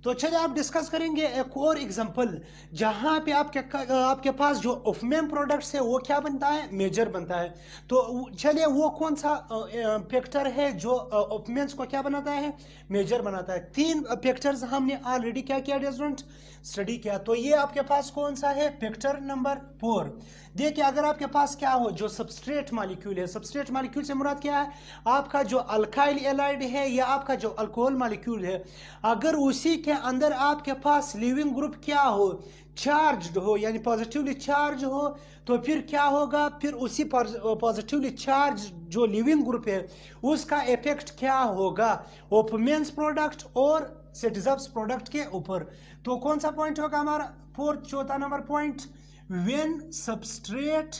तो चलिए आप डिस्कस करेंगे एक और एग्जांपल जहां पे आपके पास जो ऑफमेन प्रोडक्ट्स है वो क्या बनता है, मेजर बनता है। तो चलिए वो कौन सा फैक्टर है जो ऑफमेंस को क्या बनाता है, मेजर बनाता है। तीन फैक्टर्स हमने ऑलरेडी क्या किया स्टूडेंट, स्टडी किया। तो ये आपके पास कौन सा है, फैक्टर नंबर 4। देखिए अगर आपके पास क्या हो, जो सबस्ट्रेट मॉलिक्यूल है, सबस्ट्रेट मॉलिक्यूल से मुराद क्या है, आपका जो अल्काइल एलाइड है या आपका जो अल्कोहल मॉलिक्यूल है, अगर उसी के अंदर आपके पास लिविंग ग्रुप क्या हो, चार्ज्ड हो, यानी पॉजिटिवली चार्ज हो, तो फिर क्या होगा, फिर उसी पॉजिटिवली चार्ज जो लिविंग ग्रुप है उसका इफेक्ट क्या होगा, ओपमेंस प्रोडक्ट और सेटिजब्स प्रोडक्ट के ऊपर। तो कौन सा पॉइंट होगा हमारा, फोर्थ, चौथा number point, when substrate,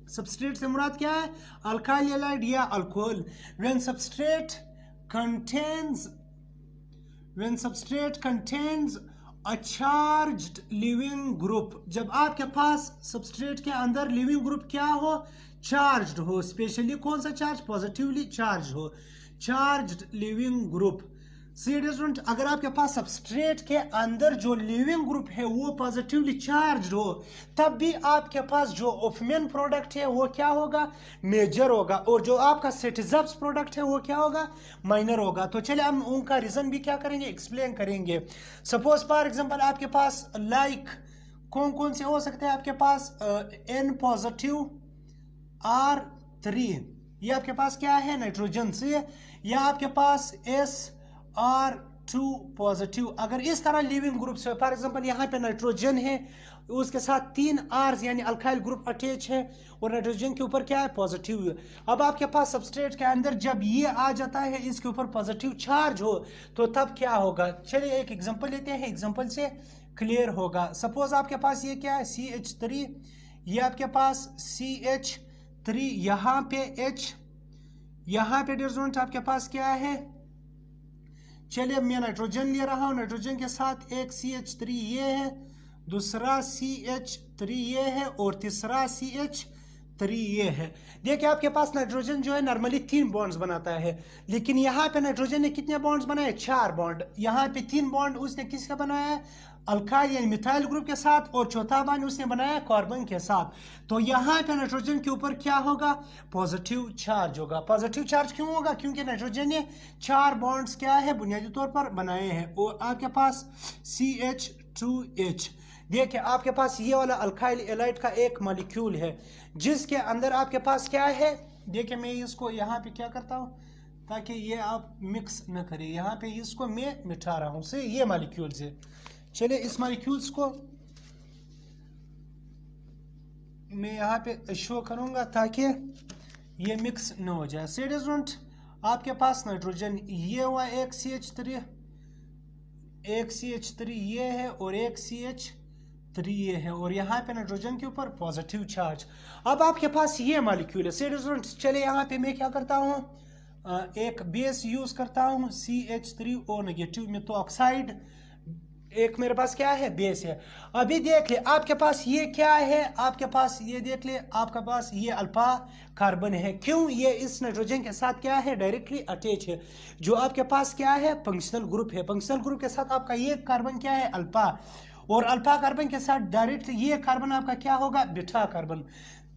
substrate से मुराद क्या है, अल्काइल एलाइड या alcohol, when substrate contains, when substrate contains a charged living group, जब आपके पास सबस्ट्रेट के अंदर लिविंग ग्रुप क्या हो, चार्ज्ड हो, स्पेशली कौन सा चार्ज, पॉजिटिवली चार्ज हो, चार्ज्ड लिविंग ग्रुप। स्टूडेंट अगर आपके पास सबस्ट्रेट के अंदर जो लिविंग ग्रुप है वो पॉजिटिवली चार्ज हो, तब भी आपके पास जो ऑफमेन प्रोडक्ट है वो क्या होगा, मेजर होगा, और जो आपका सेटिजब्स प्रोडक्ट है वो क्या होगा, माइनर होगा। तो चलिए हम उनका रीजन भी क्या करेंगे, एक्सप्लेन करेंगे। सपोज फॉर एग्जांपल आपके पास लाइक कौन कौन से हो सकते हैं, आपके पास N पॉजिटिव R3, ये आपके पास क्या है, नाइट्रोजन से, या आपके पास SR2 पॉजिटिव। अगर इस तरह लिविंग ग्रुप से, फॉर एग्जांपल यहाँ पे नाइट्रोजन है, उसके साथ 3 R's यानी अल्काइल ग्रुप अटैच है, और नाइट्रोजन के ऊपर क्या है, पॉजिटिव है। अब आपके पास सबस्ट्रेट के अंदर जब ये आ जाता है, इसके ऊपर पॉजिटिव चार्ज हो, तो तब क्या होगा। चलिए एक एग्जांपल लेते हैं, एग्जांपल से क्लियर होगा। सपोज आपके पास ये क्या है, CH3, ये आपके पास CH3, यहाँ पे H, यहाँ पे डिस्टोरेंट आपके पास क्या है, चलिए मैं नाइट्रोजन ले रहा हूँ, नाइट्रोजन के साथ एक CH3 ये है, दूसरा CH3 ये है, और तीसरा CH3 ये है। देखिए आपके पास नाइट्रोजन जो है नॉर्मली 3 बॉन्ड्स बनाता है, लेकिन यहाँ पे नाइट्रोजन ने कितने बॉन्ड्स बनाए, 4 बॉन्ड। यहाँ पे 3 बॉन्ड उसने किसका बनाया है, अल्काइल यानी मिथाइल ग्रुप के साथ, और चौथा बॉन्ड उसने बनाया कार्बन के साथ। तो यहाँ पे नाइट्रोजन के ऊपर क्या होगा, पॉजिटिव चार्ज होगा। पॉजिटिव चार्ज क्यों होगा, क्योंकि नाइट्रोजन ने 4 बॉन्ड्स क्या है, बुनियादी तौर पर बनाए हैं। और आपके पास CH2H, देखिए आपके पास ये वाला अल्काइल एलाइड का एक मॉलिक्यूल है जिसके अंदर आपके पास क्या है, देखिए मैं इसको यहाँ पे क्या करता हूँ ताकि ये आप मिक्स न करें, यहाँ पे इसको मैं मिटा रहा हूँ से ये मॉलिक्यूल से। चलिए इस मॉलिक्यूल्स को मैं यहाँ पे शो करूँगा ताकि ये मिक्स न हो जाए। स्टूडेंट आपके पास नाइट्रोजन ये हुआ, एक CH3 ये है, और एक CH3 ये है, और यहाँ पे नाइट्रोजन के ऊपर पॉजिटिव चार्ज। अब आपके पास ये मॉलिक्यूल है। स्टूडेंट चलिए यहाँ पे मैं क्या करता हूँ, एक बेस यूज करता हूँ CH3O नेगेटिव में, तो ऑक्साइड एक मेरे पास क्या है, बेस है। अभी देख ले आपके पास ये क्या है, आपके पास ये देख ले, आपके पास ये अल्फा कार्बन है। क्यों, ये इस नाइट्रोजन के साथ क्या है, डायरेक्टली अटैच है। जो आपके पास क्या है, फंक्शनल ग्रुप है, फंक्शनल ग्रुप के साथ आपका ये कार्बन क्या है, अल्फा, और अल्फा कार्बन के साथ डायरेक्ट ये कार्बन आपका क्या होगा, बीटा कार्बन,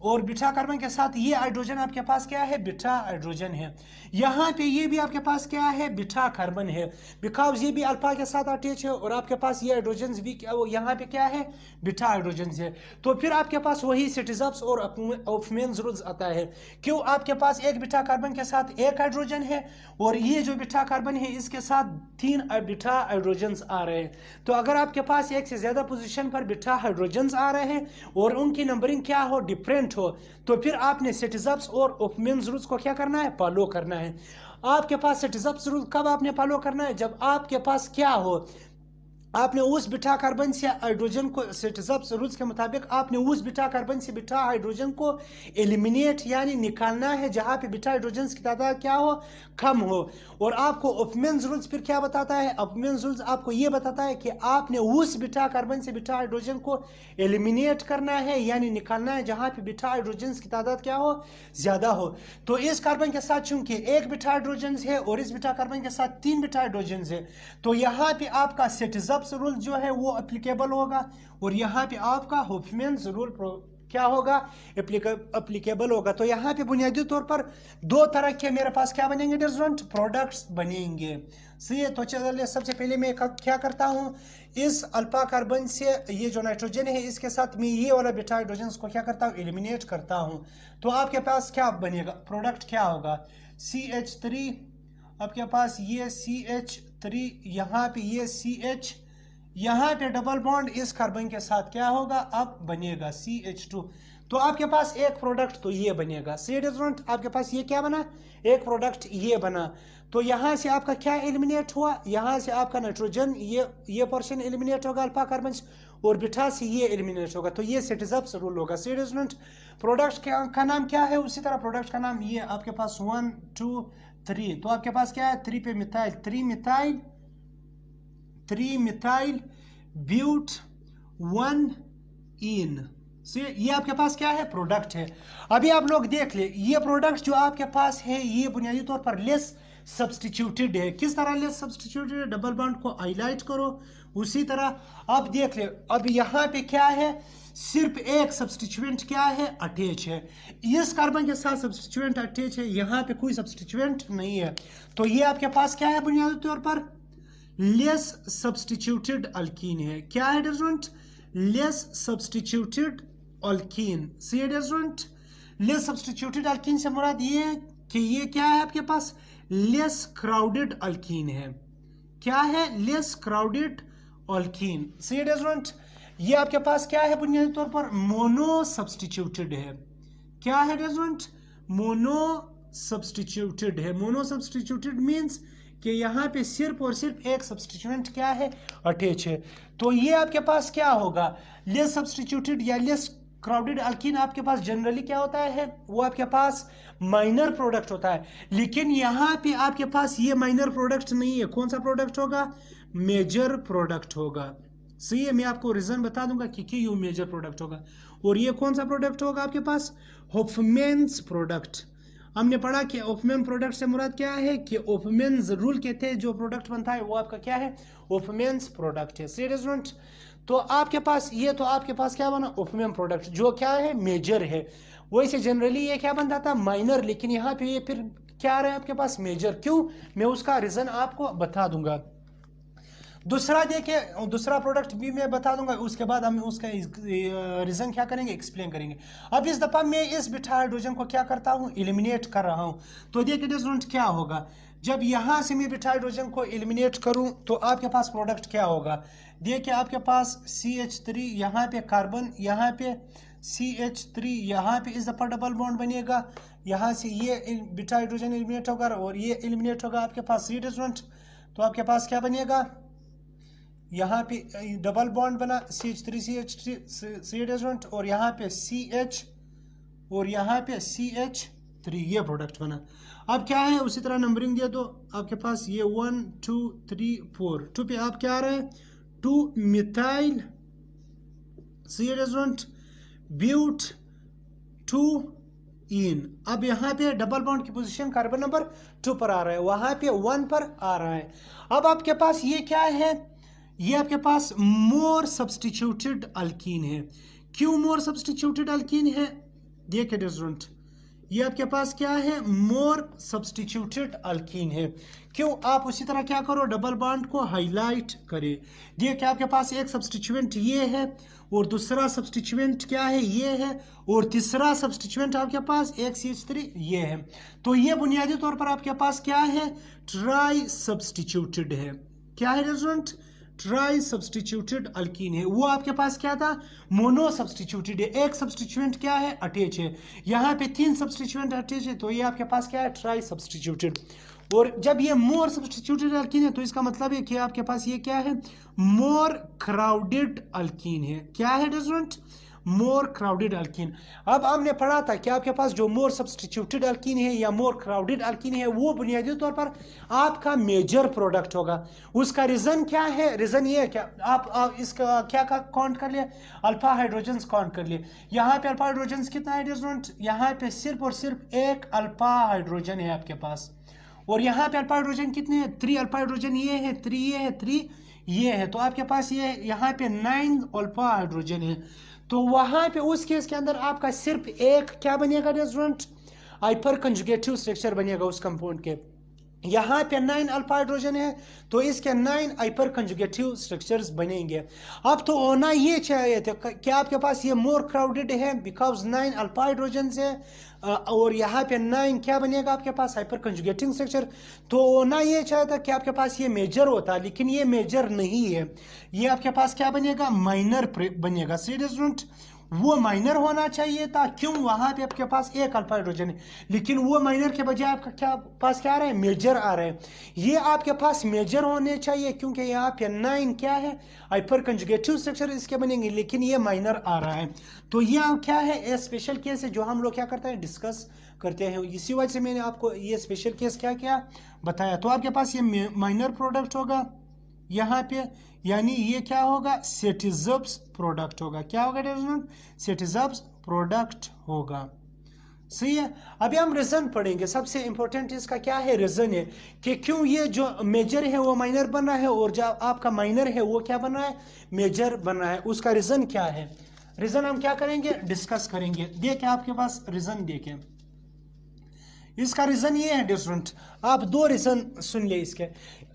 और बीटा कार्बन के साथ ये हाइड्रोजन आपके पास क्या है, बीटा हाइड्रोजन है। यहाँ पे ये भी आपके पास क्या है, बीटा कार्बन है, बिकॉज ये भी अल्फा के साथ अटैच है, और आपके पास ये हाइड्रोजन भी क्या, वो यहाँ पे क्या है, बीटा हाइड्रोजन है। तो फिर आपके पास वही सेटिजब्स और ऑफमेंस रूल्स आता है। क्यों, आपके पास एक बीटा कार्बन के साथ एक हाइड्रोजन है, और ये जो बीटा कार्बन है इसके साथ 3 बीटा हाइड्रोजन आ रहे हैं। तो अगर आपके पास एक से ज्यादा पोजीशन पर बीटा हाइड्रोजन आ रहे हैं और उनकी नंबरिंग क्या हो, डिफरेंट हो, तो फिर आपने सेटिजब्स और ऑफमेंस रूल्स को क्या करना है, फॉलो करना है। आपके पास सेटिजब्स रूल कब आपने फॉलो करना है, जब आपके पास क्या हो, आपने उस बीटा कार्बन से हाइड्रोजन को स्टेटिस्टिक्स रूल्स के मुताबिक आपने उस बीटा कार्बन से बीटा हाइड्रोजन को एलिमिनेट यानी निकालना है जहां पे बीटा हाइड्रोजन की तादाद क्या हो, कम हो। और आपको ऑफमेन्स रूल्स फिर क्या बताता है, ऑफमेन्स रूल्स आपको ये बताता है कि आपने उस बीटा कार्बन से बीटा हाइड्रोजन को एलिमिनेट करना है यानी निकालना है जहां पे बीटा हाइड्रोजन की तादाद क्या हो, ज्यादा हो। तो इस कार्बन के साथ चूंकि एक बीटा हाइड्रोजन है और इस बीटा कार्बन के साथ 3 बीटा हाइड्रोजन है, तो यहाँ पे आपका स्टेटिस्टिक्स रूल जो है वो एप्लीकेबल होगा और यहाँ पे आपका हॉफमैन्स रूल क्या होगा, एप्लीकेबल होगा। तो यहाँ पे बुनियादी तौर पर दो तरह के मेरे पास क्या बनेंगे डिफरेंट प्रोडक्ट्स बनेंगे। सही है, तो चलिए सबसे पहले मैं क्या करता हूँ, इस अल्फा कार्बन से ये जो नाइट्रोजन है इसके साथ मैं ये वाला बीटा हाइड्रोजन को क्या करता हूँ, एलिमिनेट करता हूँ। तो आपके पास क्या बनेगा, प्रोडक्ट क्या होगा, CH3, आपके पास ये CH3, यहाँ पे ये CH, यहाँ पे डबल बॉन्ड इस कार्बन के साथ क्या होगा, अब बनेगा CH2। तो आपके पास एक प्रोडक्ट तो ये बनेगा। सी डिफरेंट, आपके पास ये क्या बना, एक प्रोडक्ट ये बना। तो यहाँ से आपका क्या एलिमिनेट हुआ, यहाँ से आपका नाइट्रोजन ये पोर्शन एलिमिनेट होगा अल्फा कार्बन और बीटा से ये एलिमिनेट होगा। तो ये स्टेटिस्टिक्स रूल होगा। सी डिफरेंट, प्रोडक्ट का नाम क्या है, उसी तरह प्रोडक्ट का नाम ये आपके पास 1 2 3। तो आपके पास क्या है, 3 पे मिथाइल, 3 मिथाइल ब्यूट 1 इन से ये आपके पास क्या है, प्रोडक्ट है। अभी आप लोग देख ले, ये प्रोडक्ट जो आपके पास है ये बुनियादी तौर पर लेस सब्सटीट्यूटेड है। किस तरह लेस सब्सटीट्यूटेड है, डबल बॉन्ड को हाईलाइट करो, उसी तरह अब देख ले। अब यहाँ पे क्या है, सिर्फ एक सब्सटीट्यूएंट क्या है, अटैच है। इस कार्बन के साथ सब्सटीट्यूएंट अटैच है, यहाँ पे कोई सब्सटीट्यूएंट नहीं है। तो ये आपके पास क्या है, बुनियादी तौर पर लेस सब्सटीट्यूटेड अल्कीन है। क्या है डिफरेंट, लेस सब्सटीट्यूटेड अल्कीन। सी डिफरेंट, लेस सब्सटीट्यूटेड अल्कीन से मुराद ये है कि ये क्या है, आपके पास लेस क्राउडेड अल्कीन है। क्या है, लेस क्राउडेड अल्कीन। सी डिफरेंट, ये आपके पास क्या है, बुनियादी तौर पर मोनो सब्सटीट्यूटेड है। क्या है डिफरेंट, मोनो सब्सटीट्यूटेड है। मोनो सब्सटीट्यूटेड मीन्स कि यहाँ पे सिर्फ और सिर्फ एक सब्सटीट्यूएंट क्या है, अटैच है। तो ये आपके पास क्या होगा, लेस सब्सटीट्यूटेड या लेस क्राउडेड अल्कीन आपके पास जनरली क्या होता है, वो आपके पास माइनर प्रोडक्ट होता है। लेकिन यहाँ पे आपके पास ये माइनर प्रोडक्ट नहीं है। कौन सा प्रोडक्ट होगा, मेजर प्रोडक्ट होगा। सही है, मैं आपको रीजन बता दूंगा कि क्यों मेजर प्रोडक्ट होगा। और ये कौन सा प्रोडक्ट होगा आपके पास, हॉफमैन्स प्रोडक्ट। हमने पढ़ा कि ऑफमैन प्रोडक्ट से मुराद क्या है, कि ऑफमैन्स रूल कहते हैं जो प्रोडक्ट बनता है वो आपका क्या है, ऑफमैन्स प्रोडक्ट है। सी डिफरेंट, तो आपके पास ये, तो आपके पास क्या बना, ऑफमैन प्रोडक्ट जो क्या है, मेजर है। वैसे जनरली ये क्या बनता था, माइनर, लेकिन यहाँ पे ये फिर क्या आ रहा है आपके पास, मेजर। क्यों, मैं उसका रीजन आपको बता दूंगा। दूसरा देखिए, दूसरा प्रोडक्ट भी मैं बता दूंगा, उसके बाद हम उसका रीजन क्या करेंगे, एक्सप्लेन करेंगे। अब इस दफा मैं इस बीटा हाइड्रोजन को क्या करता हूँ, एलिमिनेट कर रहा हूँ। तो देखिए डिफरेंट क्या होगा, जब यहाँ से मैं बीटा हाइड्रोजन को एलिमिनेट करूँ तो आपके पास प्रोडक्ट क्या होगा। देखिए आपके पास CH3, यहाँ पे कार्बन, यहाँ पे CH3, यहाँ पे इस दफा डबल बॉन्ड बनेगा, यहाँ से ये बीटा हाइड्रोजन एलिमिनेट होगा और ये एलिमिनेट होगा आपके पास। सी डिफरेंट, तो आपके पास क्या बनेगा, यहाँ पे डबल बॉन्ड बना CH3 सी डिफरेंट, और यहाँ पे CH और यहाँ पे CH3, ये प्रोडक्ट बना। अब क्या है, उसी तरह नंबरिंग दिया तो आपके पास ये 1 2 3 4, 2 पे आप क्या आ रहा है, 2 मिथाइल सी डिफरेंट ब्यूट 2 इन। अब यहाँ पे डबल बॉन्ड की पोजीशन कार्बन नंबर 2 पर आ रहा है, वहां पे 1 पर आ रहा है। अब आपके पास ये क्या है, ये आपके पास मोर सब्सटीट्यूटेड अल्कीन है। क्यों मोर सब्सटीट्यूटेड अल्कीन है, देखिए डिफरेंट, ये आपके पास क्या है, मोर सब्सटीट्यूटेड अल्कीन है। क्यों, आप उसी तरह क्या करो, डबल बॉन्ड को हाईलाइट करें। देखिए आपके पास एक सब्सटीट्यूएंट ये है और दूसरा सब्सटीट्यूएंट क्या है, ये है, और तीसरा सब्सटीट्यूएंट आपके पास एक CH3 ये है। तो ये बुनियादी तौर पर आपके पास क्या है, ट्राई सब्सटीट्यूटेड है। क्या है डिफरेंट, ट्राई सब्सटीट्यूटेड अल्कीन है, वो आपके पास क्या था, मोनो सब्सटीट्यूटेड है, एक सब्सटीट्यूएंट क्या है, अटैच है, यहाँ पे 3 सब्सटीट्यूएंट अटैच है, तो ये आपके पास क्या है, ट्राई सब्सटीट्यूटेड। और जब ये मोर सब्सटीट्यूटेड अल्कीन है तो इसका मतलब है कि आपके पास ये क्या है, मोर क्राउडेड अल्कीन है। क्या है डिफरेंट, मोर क्राउडेड अल्कीन। अब हमने पढ़ा था कि आपके पास जो मोर सब्सटीट्यूटेड अल्कीन है या मोर क्राउडेड अल्कीन है वो बुनियादी तौर पर आपका मेजर प्रोडक्ट होगा। उसका रीजन क्या है, रीजन ये है क्या, आप इसका क्या काउंट कर लिए, अल्फा हाइड्रोजन काउंट कर लिए। यहाँ पे अल्फा हाइड्रोजन कितना है डिफरेंट, यहाँ पे सिर्फ और सिर्फ एक अल्फा हाइड्रोजन है आपके पास, और यहाँ पे अल्फा हाइड्रोजन कितने हैं, 3 अल्फा हाइड्रोजन, ये है 3, ये है 3, ये है, तो आपके पास ये यहाँ पे 9 अल्फा हाइड्रोजन है। तो वहाँ पे उस केस के अंदर आपका सिर्फ एक क्या बनेगा स्टूडेंट, हाइपर कंजुगेटिव स्ट्रक्चर बनेगा उस कंपाउंड के। यहाँ पे 9 अल्फा हाइड्रोजन है तो इसके 9 हाइपर कंजुगेटिव स्ट्रक्चर्स बनेंगे। अब तो होना ये चाहिए था कि आपके पास ये मोर क्राउडेड है बिकॉज 9 अल्फा हाइड्रोजन है, और यहाँ पे 9 क्या बनेगा आपके पास, हाइपर कंजुगेटिंग स्ट्रक्चर। तो होना ये चाहिए था कि आपके पास ये मेजर होता, लेकिन ये मेजर नहीं है, ये आपके पास क्या बनेगा, माइनर बनेगा। स्टूडेंट वो माइनर होना चाहिए था, क्यों, वहां पे आपके पास एक अल्फा हाइड्रोजन है, लेकिन वो माइनर के बजाय आपका क्या पास क्या आ रहा है, मेजर आ रहा है। ये आपके पास मेजर होने चाहिए क्योंकि यहाँ पे 9 क्या है, हाइपर कंजुगेटिव स्ट्रक्चर इसके बनेंगे, लेकिन ये माइनर आ रहा है। तो ये क्या है, ये स्पेशल केस है जो हम लोग क्या करते हैं, डिस्कस करते हैं। इसी वजह से मैंने आपको ये स्पेशल केस क्या क्या बताया। तो आपके पास ये माइनर प्रोडक्ट होगा यहाँ पे, यानी ये क्या होगा, सेटिजब्स प्रोडक्ट होगा। क्या होगा स्टूडेंट, सेटिजब्स प्रोडक्ट होगा। सही है। अभी हम रीजन पढ़ेंगे, सबसे इंपॉर्टेंट इसका क्या है, रीजन है कि क्यों ये जो मेजर है वो माइनर बन रहा है और जो आपका माइनर है वो क्या बन रहा है, मेजर बन रहा है। उसका रीजन क्या है, रीजन हम क्या करेंगे, डिस्कस करेंगे। देखिए आपके पास रीजन देखें, इसका रीजन ये है डिफरेंट, आप 2 रीजन सुन ले इसके।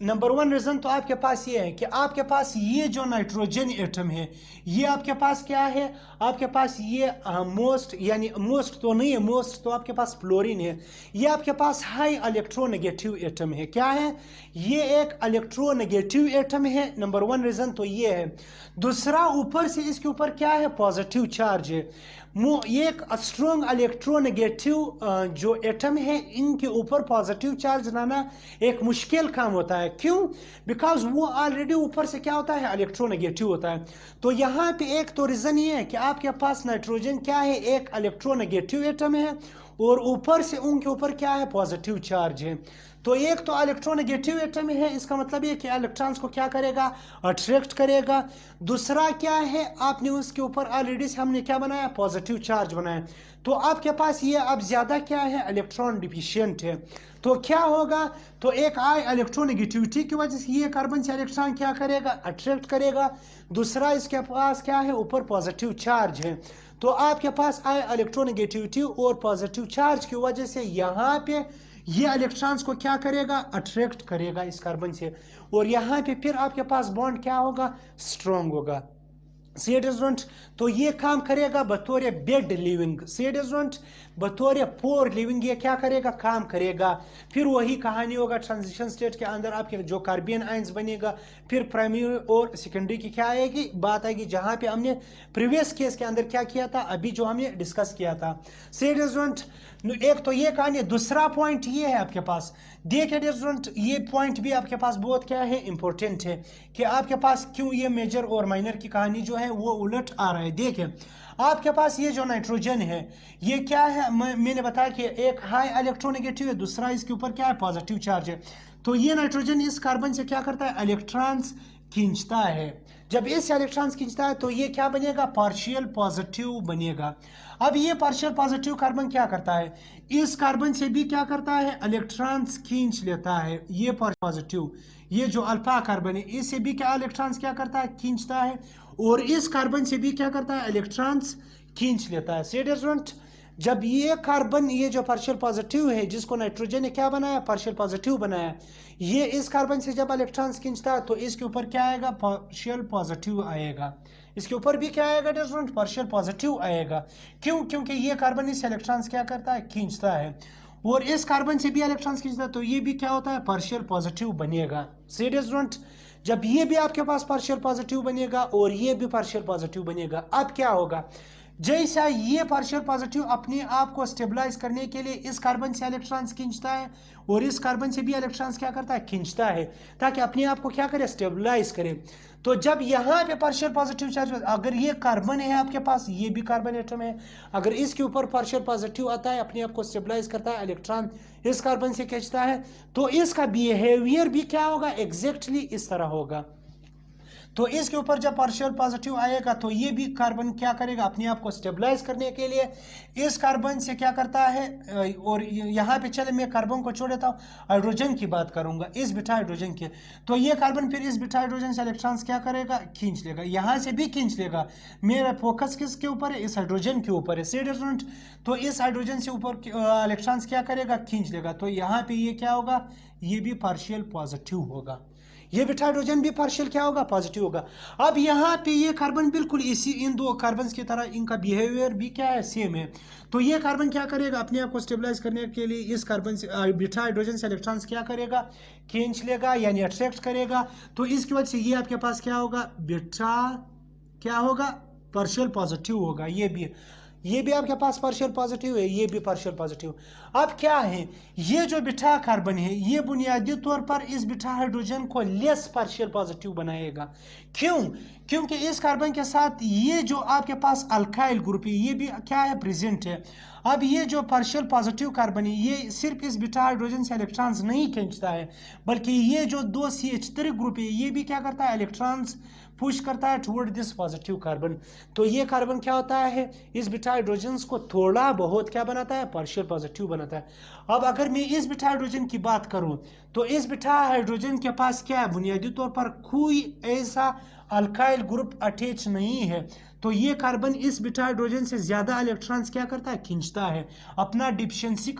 नंबर 1 रीजन तो आपके पास ये है कि आपके पास ये जो नाइट्रोजन एटम है ये आपके पास क्या है, आपके पास ये मोस्ट, यानी मोस्ट तो नहीं है, मोस्ट तो आपके पास फ्लोरीन है, ये आपके पास हाई इलेक्ट्रोनेगेटिव एटम है। क्या है, ये एक इलेक्ट्रोनेगेटिव एटम है। नंबर 1 रीजन तो ये है। दूसरा, ऊपर से इसके ऊपर क्या है, पॉजिटिव चार्ज है। ये एक स्ट्रॉन्ग इलेक्ट्रोनेगेटिव जो एटम है इनके ऊपर पॉजिटिव चार्ज लाना एक मुश्किल काम होता है। क्यों, बिकॉज वो ऑलरेडी ऊपर से क्या होता है, इलेक्ट्रोनेगेटिव होता है। तो यहाँ पे एक तो रीजन ये है कि आपके पास नाइट्रोजन क्या है, एक इलेक्ट्रोनेगेटिव एटम है और ऊपर से उनके ऊपर क्या है, पॉजिटिव चार्ज है। तो एक तो इलेक्ट्रोनेगेटिव एटम है, इसका मतलब ये कि इलेक्ट्रॉन्स को क्या करेगा, अट्रैक्ट करेगा। दूसरा क्या है, आपने उसके ऊपर ऑलरेडी से हमने क्या बनाया, पॉजिटिव चार्ज बनाया। तो आपके पास ये अब ज्यादा क्या है, इलेक्ट्रॉन डिफिशिएंट है। तो क्या होगा, तो एक आई इलेक्ट्रोनेगेटिविटी की वजह से ये कार्बन से इलेक्ट्रॉन क्या करेगा, अट्रैक्ट करेगा। दूसरा इसके पास क्या है, ऊपर पॉजिटिव चार्ज है। तो आपके पास आई इलेक्ट्रोनेगेटिविटी और पॉजिटिव चार्ज की वजह से यहाँ पे ये इलेक्ट्रॉन्स को क्या करेगा, अट्रैक्ट करेगा इस कार्बन से, और यहाँ पे फिर आपके पास बॉन्ड क्या होगा, स्ट्रॉन्ग होगा। स्टूडेंट तो ये काम करेगा बतौर बेड लिविंग, स्टूडेंट बतौर पोर लिविंग ये क्या करेगा, काम करेगा। फिर वही कहानी होगा ट्रांजिशन स्टेट के अंदर आपके जो कार्बियन आयंस बनेगा, फिर प्राइमरी और सेकेंडरी की क्या आएगी, बात आएगी, जहां पे हमने प्रीवियस केस के अंदर क्या किया था, अभी जो हमने डिस्कस किया था। स्टूडेंट एक तो ये कहानी, दूसरा पॉइंट ये है आपके पास, देखिए स्टूडेंट ये पॉइंट भी आपके पास बहुत क्या है, इंपॉर्टेंट है कि आपके पास क्यों ये मेजर और माइनर की कहानी जो है वो उलट आ रहा है। देखिए आपके पास ये जो नाइट्रोजन है ये क्या है, मैंने बताया कि एक हाई इलेक्ट्रोनेगेटिव है, दूसरा इसके ऊपर क्या है, पॉजिटिव चार्ज है। तो ये नाइट्रोजन इस कार्बन से क्या करता है, इलेक्ट्रॉन्स खींचता है। जब इस इलेक्ट्रॉन्स खींचता है तो ये क्या बनेगा, पार्शियल पॉजिटिव बनेगा। अब ये पार्शियल पॉजिटिव कार्बन क्या करता है, इस कार्बन से भी क्या करता है, इलेक्ट्रॉन्स खींच लेता है। ये पॉजिटिव, ये जो अल्फा कार्बन है इससे भी क्या इलेक्ट्रॉन्स क्या करता है, खींचता है, और इस कार्बन से भी क्या करता है, इलेक्ट्रॉन्स खींच लेता है। स्टूडेंट जब ये कार्बन, ये जो पार्शियल पॉजिटिव है जिसको नाइट्रोजन ने क्या बनाया, पार्शियल पॉजिटिव बनाया, ये इस कार्बन से जब इलेक्ट्रॉन्स खींचता है तो इसके ऊपर क्या आएगा, पार्शियल पॉजिटिव आएगा। इसके ऊपर भी क्या आएगा स्टूडेंट, पार्शियल पॉजिटिव आएगा। क्यों, क्योंकि ये कार्बन इस इलेक्ट्रॉन्स क्या करता है, खींचता है, और इस कार्बन से भी इलेक्ट्रॉन्स खींचता है, तो ये भी क्या होता है, पार्शियल पॉजिटिव बनेगा। स्टूडेंट जब ये भी आपके पास पार्शियल पॉजिटिव बनेगा और ये भी पार्शियल पॉजिटिव बनेगा, अब क्या होगा, जैसा ये पार्शियल पॉजिटिव अपने आप को स्टेबलाइज करने के लिए इस कार्बन से इलेक्ट्रॉन्स खींचता है और इस कार्बन से भी इलेक्ट्रॉन्स क्या करता है, खींचता है, ताकि अपने आप को क्या करे, स्टेबलाइज करे। तो जब यहाँ पे पार्शियल पॉजिटिव चार्ज, अगर ये कार्बन है आपके पास, ये भी कार्बन एटम है, अगर इसके ऊपर पार्शियल पॉजिटिव आता है, अपने आप को स्टेबलाइज करता है, इलेक्ट्रॉन इस कार्बन से खींचता है, तो इसका बिहेवियर भी क्या होगा, एग्जैक्टली इस तरह होगा। तो इसके ऊपर जब पार्शियल पॉजिटिव आएगा तो ये भी कार्बन क्या करेगा, अपने आप को स्टेबलाइज करने के लिए इस कार्बन से क्या करता है, और यहाँ पे चले मैं कार्बन को छोड़ देता हूँ, हाइड्रोजन की बात करूंगा, इस बिटा हाइड्रोजन के। तो ये कार्बन फिर इस बिटा हाइड्रोजन से इलेक्ट्रॉन्स क्या करेगा, खींच लेगा, यहाँ से भी खींच लेगा। मेरा फोकस किसके ऊपर है, इस हाइड्रोजन के ऊपर है, सी डिफरेंट। तो इस हाइड्रोजन से ऊपर इलेक्ट्रॉन्स क्या करेगा, खींच लेगा। तो यहाँ पे ये क्या होगा, ये भी पार्शियल पॉजिटिव होगा, ये बिटा हाइड्रोजन भी पार्शियल क्या होगा, पॉजिटिव होगा। अब यहाँ पे ये कार्बन बिल्कुल इसी इन दो कार्बन की तरह, इनका बिहेवियर भी क्या है, सेम है। तो ये कार्बन क्या करेगा, अपने आप को स्टेबलाइज करने के लिए इस कार्बन से बिटा हाइड्रोजन से इलेक्ट्रॉन्स क्या करेगा, खींच लेगा, यानी अट्रैक्ट करेगा। तो इसकी वजह से ये आपके पास क्या होगा, बिटा क्या होगा, पार्शियल पॉजिटिव होगा। ये भी आपके पास पार्शियल पॉजिटिव है, ये भी पार्शियल पॉजिटिव। अब क्या है, ये जो बिटा कार्बन है ये बुनियादी तौर पर इस बिटा हाइड्रोजन को लेस पार्शियल पॉजिटिव बनाएगा। क्यों, क्योंकि इस कार्बन के साथ ये जो आपके पास अल्काइल ग्रुप है ये भी क्या है, प्रेजेंट है। अब ये जो पार्शियल पॉजिटिव कार्बन है ये सिर्फ इस बिटा हाइड्रोजन से इलेक्ट्रॉन्स नहीं खींचता है, बल्कि ये जो 2CH3 ग्रुप है ये भी क्या करता है, इलेक्ट्रॉन्स पुश करता है टुवर्ड दिस पॉजिटिव कार्बन। तो ये कार्बन क्या होता है, इस बिटा हाइड्रोजन को थोड़ा बहुत क्या बनाता है, पार्शियल पॉजिटिव बनाता है। अब अगर मैं इस बिटा हाइड्रोजन की बात करूं तो इस बिटा हाइड्रोजन के पास क्या है, बुनियादी तौर पर कोई ऐसा अल्काइल ग्रुप अटैच नहीं है। तो ये कार्बन इस बिटा हाइड्रोजन से ज्यादा इलेक्ट्रॉन्स क्या करता है, खींचता है, अपना डिफिशियंसी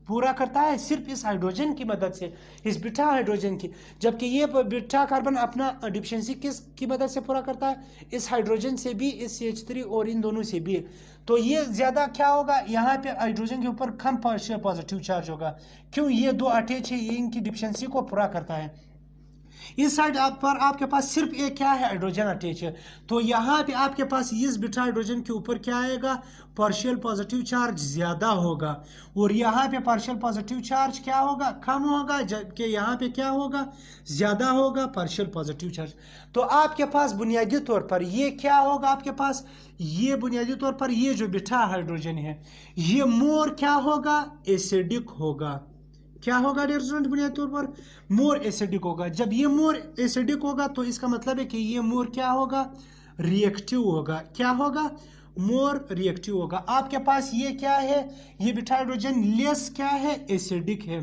पूरा करता है सिर्फ इस हाइड्रोजन की मदद से, इस बिटा हाइड्रोजन की। जबकि ये बिटा कार्बन अपना डिफिशियंसी किस की मदद से पूरा करता है, इस हाइड्रोजन से भी, इस CH3 और इन दोनों से भी। तो ये ज्यादा क्या होगा, यहाँ पे हाइड्रोजन के ऊपर कम पार्शियल पॉजिटिव चार्ज होगा। क्यों, ये दो अटैच है, ये इनकी डिफिशियंसी को पूरा करता है। इस साइड पर आपके पास सिर्फ एक क्या है, हाइड्रोजन अटैच है। तो यहाँ पे आपके पास इस बिटा हाइड्रोजन के ऊपर क्या आएगा, पार्शियल पॉजिटिव चार्ज ज्यादा होगा, और यहाँ पे पार्शियल पॉजिटिव चार्ज क्या होगा, कम होगा, जबकि यहाँ पे क्या होगा, ज्यादा होगा पार्शियल पॉजिटिव चार्ज। तो आपके पास बुनियादी तौर पर ये क्या होगा, आपके पास ये बुनियादी तौर पर ये जो बिटा हाइड्रोजन है ये मोर क्या होगा, एसिडिक होगा। क्या होगा डियर स्टूडेंट, बुनियादी तौर पर मोर एसिडिक होगा। जब ये मोर एसिडिक होगा तो इसका मतलब है कि ये मोर क्या होगा, रिएक्टिव होगा। क्या होगा, मोर रिएक्टिव होगा। आपके पास ये क्या है, ये बिटा हाइड्रोजन लेस क्या है, एसिडिक है।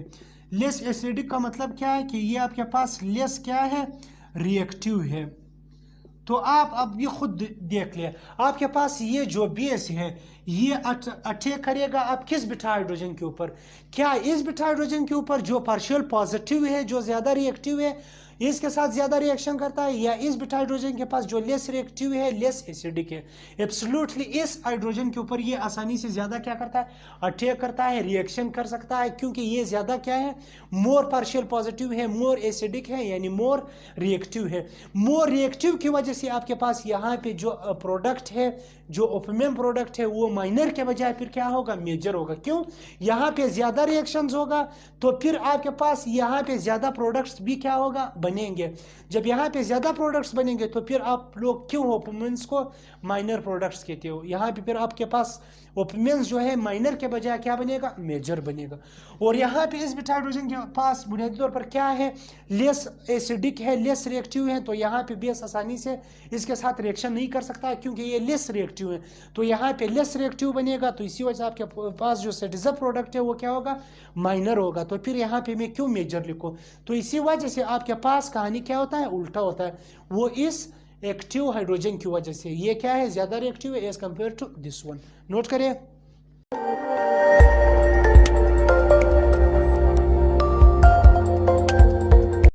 लेस एसिडिक का मतलब क्या है कि ये आपके पास लेस क्या है, रिएक्टिव है। तो आप अब ये खुद देख ले, आपके पास ये जो बेस है ये अटैक करेगा अब किस बिटा हाइड्रोजन के ऊपर, क्या इस बिटा हाइड्रोजन के ऊपर जो पार्शियल पॉजिटिव है, जो ज्यादा रिएक्टिव है, इसके साथ ज्यादा रिएक्शन करता है, या इस बिटा हाइड्रोजन के पास जो लेस रिएक्टिव है, लेस एसिडिक है। एब्सोल्युटली इस हाइड्रोजन के ऊपर ये आसानी से ज्यादा क्या करता है, अटैक करता है, रिएक्शन कर सकता है, क्योंकि ये ज्यादा क्या है, मोर पार्शियल पॉजिटिव है, मोर एसिडिक है, यानी मोर रिएक्टिव है। मोर रिएक्टिव की वजह से आपके पास यहाँ पे जो प्रोडक्ट है, जो ओपियम प्रोडक्ट है, वो माइनर के बजाय फिर क्या होगा, मेजर होगा। क्यों, यहाँ पे ज्यादा रिएक्शंस होगा तो फिर आपके पास यहाँ पे ज्यादा प्रोडक्ट्स भी क्या होगा, बनेंगे। जब यहाँ पे ज्यादा प्रोडक्ट्स बनेंगे तो फिर आप लोग क्यों ओपियम्स को माइनर प्रोडक्ट्स कहते हो, यहाँ पे फिर आपके पास ओपियम्स जो है माइनर के बजाय क्या बनेगा, मेजर बनेगा। और यहाँ पे इस बिटा हाइड्रोजन के पास बुनियादी तौर पर क्या है, लेस एसिडिक है, लेस रिएक्टिव है। तो यहाँ पे बेस आसानी से इसके साथ रिएक्शन नहीं कर सकता है, क्योंकि ये लेस रिएक्टिव है। तो यहाँ पे लेस रिएक्टिव बनेगा, तो इसी वजह से आपके पास जो सेटिजर प्रोडक्ट है वो क्या होगा, माइनर होगा। तो फिर यहाँ पे मैं क्यों मेजर लिखूँ, तो इसी वजह से आपके पास कहानी क्या होता है, उल्टा होता है। वो इस एक्टिव हाइड्रोजन की वजह से ये क्या है, ज्यादा रिएक्टिव है as compare to this one. Note करें।